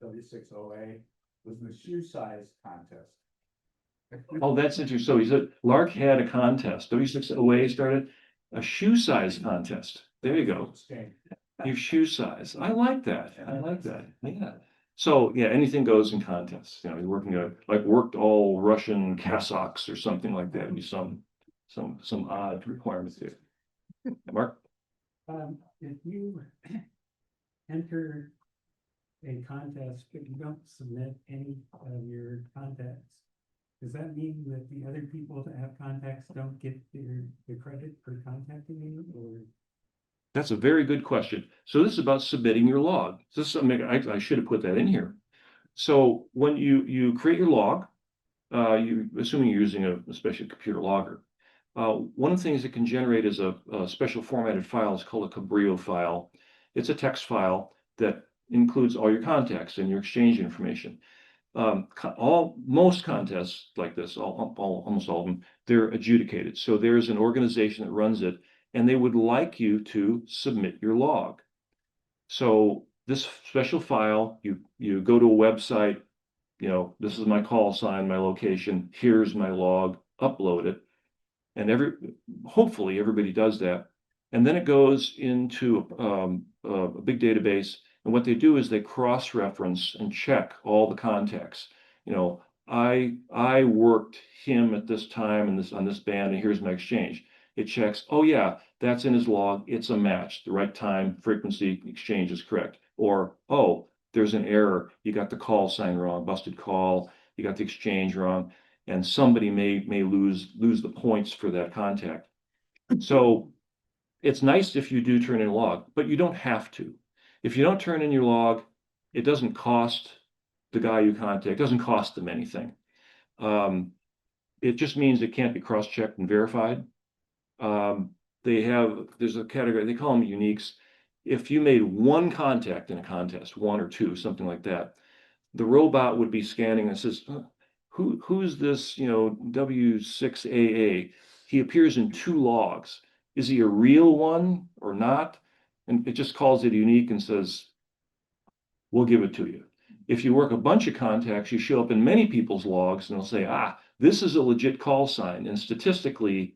W6OA. Was the shoe size contest. Oh, that's interesting. So he said Lark had a contest. W6OA started a shoe size contest. There you go. Your shoe size. I like that. Yeah. So yeah, anything goes in contests. You're working worked all Russian cassocks or something like that. It'd be some odd requirements there. Mark? If you enter a contest, but you don't submit any of your contacts, does that mean that the other people that have contacts don't get the credit for contacting you, or? That's a very good question. So this is about submitting your log. This is something I should have put that in here. So when you create your log, assuming you're using a special computer logger, one of the things it can generate is a special formatted file. It's called a Cabrillo file. It's a text file that includes all your contacts and your exchange information. Most contests like this, almost all of them, they're adjudicated. So there's an organization that runs it, and they would like you to submit your log. So this special file, you go to a website, this is my call sign, my location, here's my log, upload it. And hopefully everybody does that. And then it goes into a big database. And what they do is they cross-reference and check all the contacts. I worked him at this time and on this band, and here's my exchange. It checks, oh yeah, that's in his log. It's a match. The right time, frequency, exchange is correct. Or, oh, there's an error. You got the call sign wrong, busted call. You got the exchange wrong, and somebody may lose the points for that contact. So it's nice if you do turn in a log, but you don't have to. If you don't turn in your log, it doesn't cost the guy you contact, it doesn't cost them anything. It just means it can't be cross-checked and verified. There's a category, they call them uniques. If you made one contact in a contest, one or two, something like that, the robot would be scanning and says, who's this, W6AA? He appears in 2 logs. Is he a real one or not? And it just calls it unique and says, we'll give it to you. If you work a bunch of contacts, you show up in many people's logs and they'll say, this is a legit call sign. And statistically,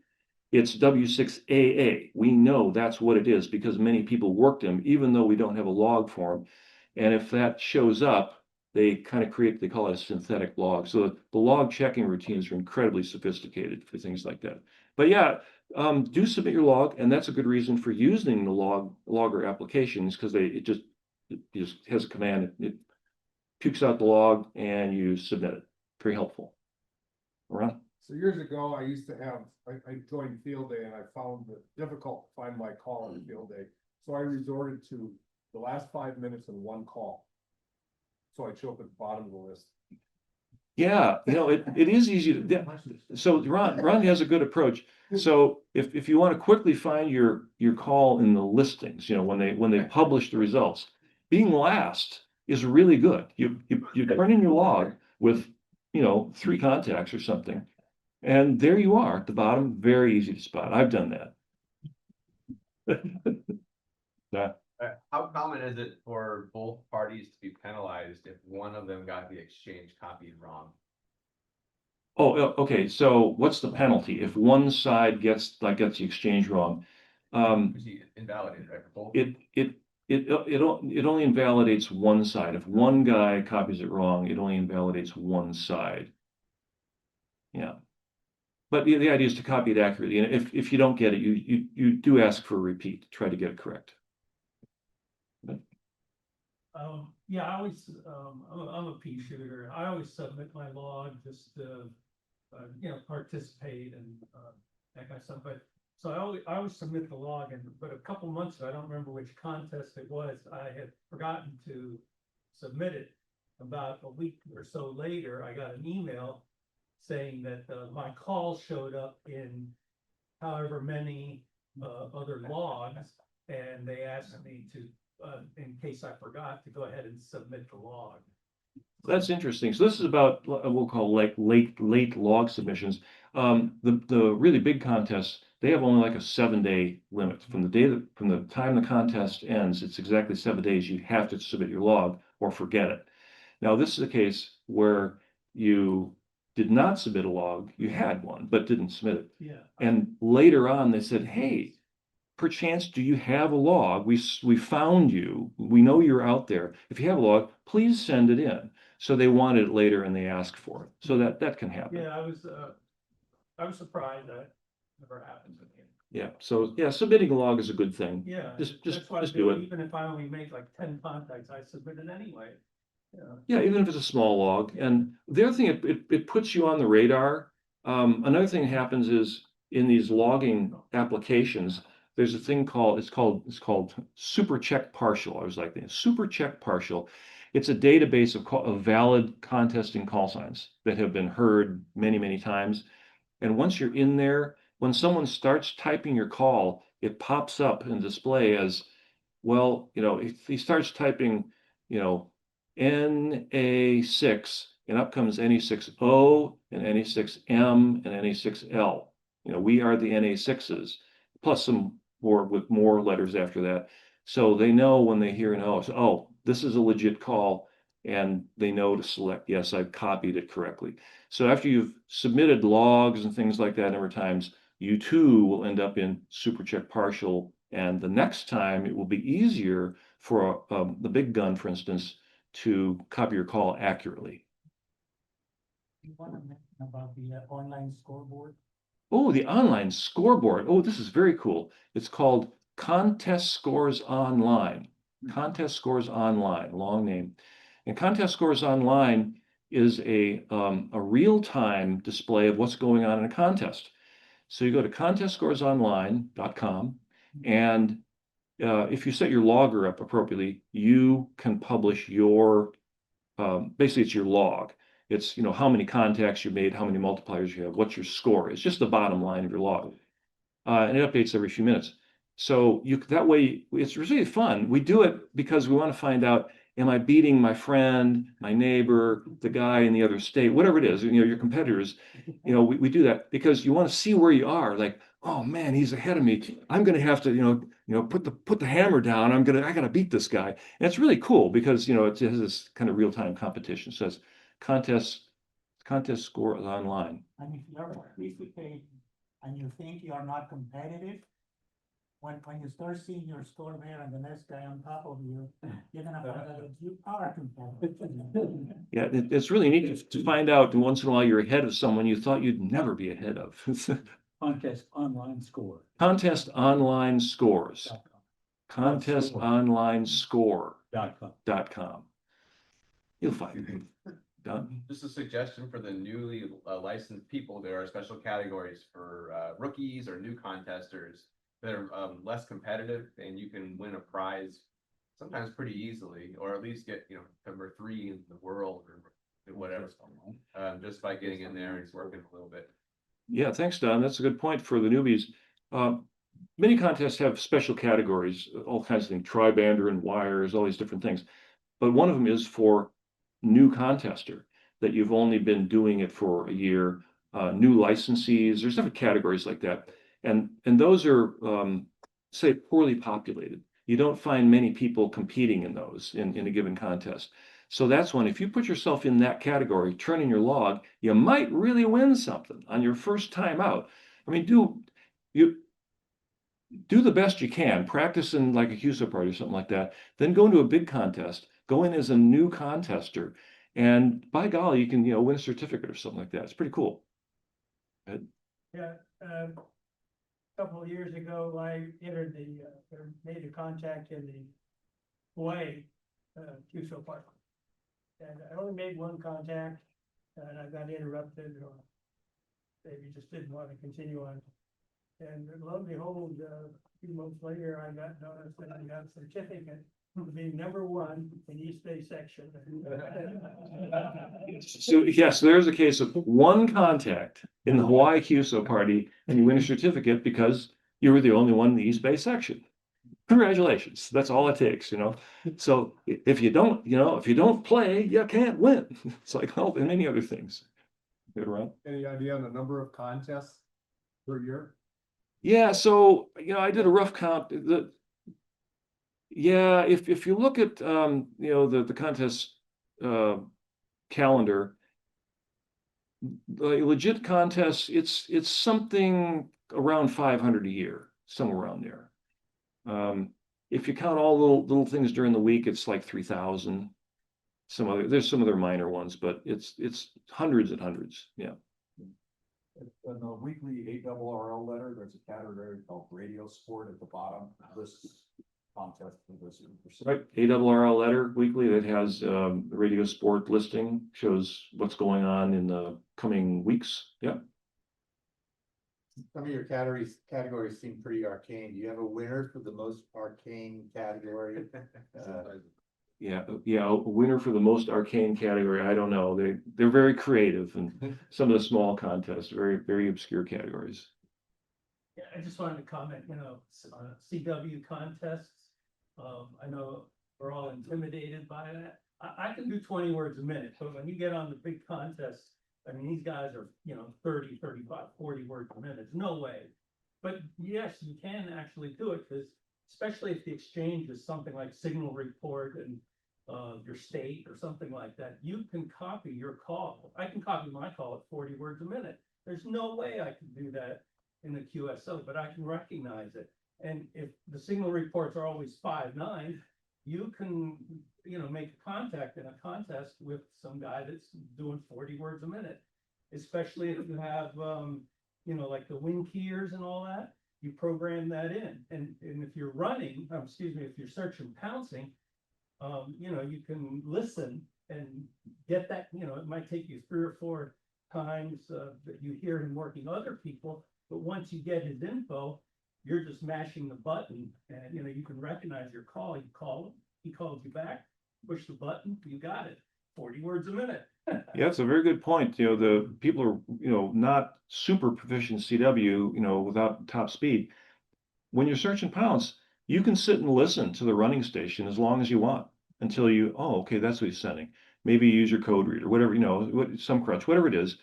it's W6AA. We know that's what it is because many people worked him, even though we don't have a log for him. And if that shows up, they kind of they call it a synthetic log. So the log checking routines are incredibly sophisticated for things like that. But yeah, do submit your log, and that's a good reason for using the logger applications because it just has a command. It pukes out the log and you submit it. Very helpful. Ron? So years ago, I used to have, I joined field day and I found it difficult to find my call in field day. So I resorted to the last 5 minutes and one call. So I'd show up at the bottom of the list. Yeah, it is easy to, so Ron has a good approach. So if you want to quickly find your call in the listings, when they publish the results, being last is really good. You turn in your log with, 3 contacts or something. And there you are at the bottom, very easy to spot. I've done that. Yeah. How common is it for both parties to be penalized if one of them got the exchange copied wrong? Oh, okay. So what's the penalty if one side gets the exchange wrong? Is he invalidated, right, for both? It only invalidates one side. If one guy copies it wrong, it only invalidates one side. Yeah. But the idea is to copy it accurately. And if you don't get it, you do ask for a repeat to try to get it correct. Yeah, I always, I'm a Peashooter. I always submit my log just to, participate and, that kind of stuff. But so I always submit the log, but a couple months ago, I don't remember which contest it was. I had forgotten to submit it. About a week or so later, I got an email saying that my call showed up in however many other logs, and they asked me to, in case I forgot, to go ahead and submit the log. That's interesting. So this is about we'll call like late log submissions. The really big contests, they have only like a 7-day limit from the time the contest ends. It's exactly 7 days. You have to submit your log or forget it. Now this is a case where you did not submit a log. You had one but didn't submit it. Yeah. And later on they said, hey, perchance, do you have a log? We found you. We know you're out there. If you have a log, please send it in. So they wanted it later and they asked for it. So that can happen. Yeah, I was surprised that never happened to me. Yeah, so yeah, submitting a log is a good thing. Yeah. Just that's what I do it. Even if I only make like 10 contacts, I submit it anyway. Yeah. Yeah, even if it's a small log. And the other thing, it puts you on the radar. Another thing that happens is in these logging applications, there's a thing called, it's called super check partial. I was like, super check partial. It's a database of valid contesting call signs that have been heard many, many times. And once you're in there, when someone starts typing your call, it pops up in display as, well, if he starts typing, NA6, and up comes NA6O and NA6M and NA6L. We are the NA6s, plus some more with more letters after that. So they know when they hear an O, so, oh, this is a legit call, and they know to select, yes, I've copied it correctly. So after you've submitted logs and things like that a number of times, you too will end up in super check partial. And the next time it will be easier for the big gun, for instance, to copy your call accurately. You want to mention about the online scoreboard? Oh, the online scoreboard. Oh, this is very cool. It's called Contest Scores Online. Contest Scores Online, long name. And Contest Scores Online is a real-time display of what's going on in a contest. So you go to contestscoresonline.com, and if you set your logger up appropriately, you can publish your, basically it's your log. It's, how many contacts you made, how many multipliers you have, what's your score. It's just the bottom line of your log. And it updates every few minutes. So that way, it's really fun. We do it because we want to find out, am I beating my friend, my neighbor, the guy in the other state, whatever it is, your competitors. We do that because you want to see where you are. Like, oh man, he's ahead of me. I'm going to have to, put the hammer down. I got to beat this guy. And it's really cool because, it has this kind of real-time competition. So it's contest score online. And if you're participating and you think you are not competitive, when you start seeing your score there and the next guy on top of you, you're gonna find out that you are competitive. Yeah, it's really neat to find out once in a while you're ahead of someone you thought you'd never be ahead of. Contest online score. Contest online scores. Contest online score.com. You'll find it. Done. Just a suggestion for the newly licensed people, there are special categories for rookies or new contesters that are less competitive, and you can win a prize sometimes pretty easily, or at least get, number 3 in the world or whatever, just by getting in there and working a little bit. Yeah, thanks, Don. That's a good point for the newbies. Many contests have special categories, all kinds of things, tri-bander and wires, all these different things. But one of them is for new contester, that you've only been doing it for a year, new licensees. There's different categories like that. And those are, say, poorly populated. You don't find many people competing in those in a given contest. So that's one. If you put yourself in that category, turn in your log, you might really win something on your first time out. I mean, do the best you can. Practice in like a CUSO party or something like that. Then go into a big contest. Go in as a new contester, and by golly, you can win a certificate or something like that. It's pretty cool. Ed? Yeah, a couple of years ago, I entered or made a contact in the Hawaii, QSO park. And I only made one contact, and I got interrupted, or maybe just didn't want to continue on. And lo and behold, a few months later, I got noticed that I got a certificate for being #1 in East Bay section. So yes, there's a case of one contact in the Hawaii CUSO party, and you win a certificate because you were the only one in the East Bay section. Congratulations. That's all it takes, So if you don't play, you can't win. It's like all and many other things. Good, Ron? Any idea on the number of contests per year? Yeah, so I did a rough count. Yeah, if you look at the contest calendar, the legit contests, it's something around 500 a year, somewhere around there. If you count all little things during the week, it's like 3,000. There's some other minor ones, but it's hundreds and hundreds. Yeah. In the weekly ARRL letter, there's a category called radio sport at the bottom, lists contest for this. Right, ARRL letter weekly that has the radio sport listing, shows what's going on in the coming weeks. Yeah. Some of your categories seem pretty arcane. Do you have a winner for the most arcane category? Yeah, a winner for the most arcane category. I don't know. They're very creative, and some of the small contests, very obscure categories. Yeah, I just wanted to comment, CW contests. I know we're all intimidated by that. I can do 20 words a minute, but when you get on the big contests, I mean, these guys are, 30, 35, 40 words a minute. There's no way. But yes, you can actually do it, because especially if the exchange is something like signal report and your state or something like that, you can copy your call. I can copy my call at 40 words a minute. There's no way I can do that in the QSO, but I can recognize it. And if the signal reports are always 5.9, you can, make a contact in a contest with some guy that's doing 40 words a minute, especially if you have, like the wind keyers and all that. You program that in, and if you're running, if you're search and pouncing, you can listen and get that, it might take you 3 or 4 times that you hear him working other people, but once you get his info, you're just mashing the button, and you can recognize your call. You call him, he calls you back, push the button, you got it. 40 words a minute. Yeah, it's a very good point. The people are, not super proficient CW, without top speed. When you're search and pounce, you can sit and listen to the running station as long as you want until you, oh, okay, that's what he's sending. Maybe you use your code reader, whatever, some crutch, whatever it is,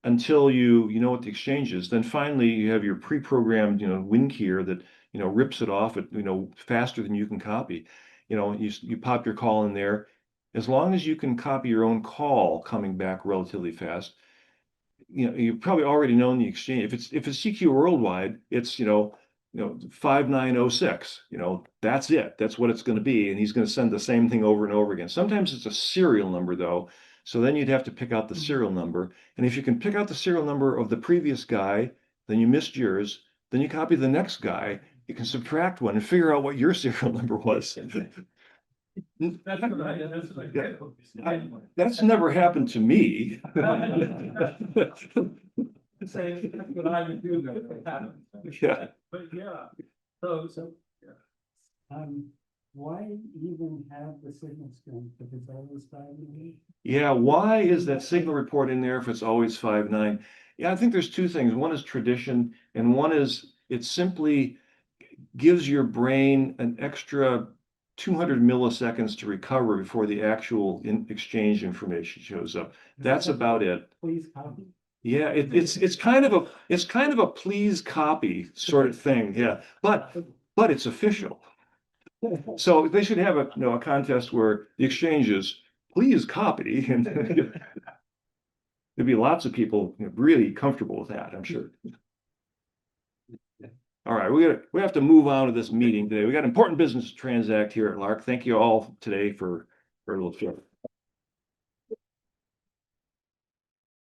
until you know what the exchange is. Then finally you have your pre-programmed, wind keyer that, rips it off at, faster than you can copy. You pop your call in there. As long as you can copy your own call coming back relatively fast, you've probably already known the exchange. If it's CQ worldwide, it's 5906. That's it. That's what it's going to be, and he's going to send the same thing over and over again. Sometimes it's a serial number though, so then you'd have to pick out the serial number. And if you can pick out the serial number of the previous guy, then you missed yours. Then you copy the next guy. You can subtract one and figure out what your serial number was. That's what I do. That's never happened to me. Say that's what I would do if it happened. Yeah. But yeah, so why even have the signal strength if it's always 5.9? Yeah, why is that signal report in there if it's always 5.9? Yeah, I think there's 2 things. One is tradition, and one is it simply gives your brain an extra 200 milliseconds to recover before the actual exchange information shows up. That's about it. Please copy. Yeah, it's kind of a please copy sort of thing. Yeah, but it's official. So they should have a contest where the exchange is please copy, and there'd be lots of people really comfortable with that, I'm sure. All right, we have to move on to this meeting today. We got important business to transact here at Lark. Thank you all today for a little show.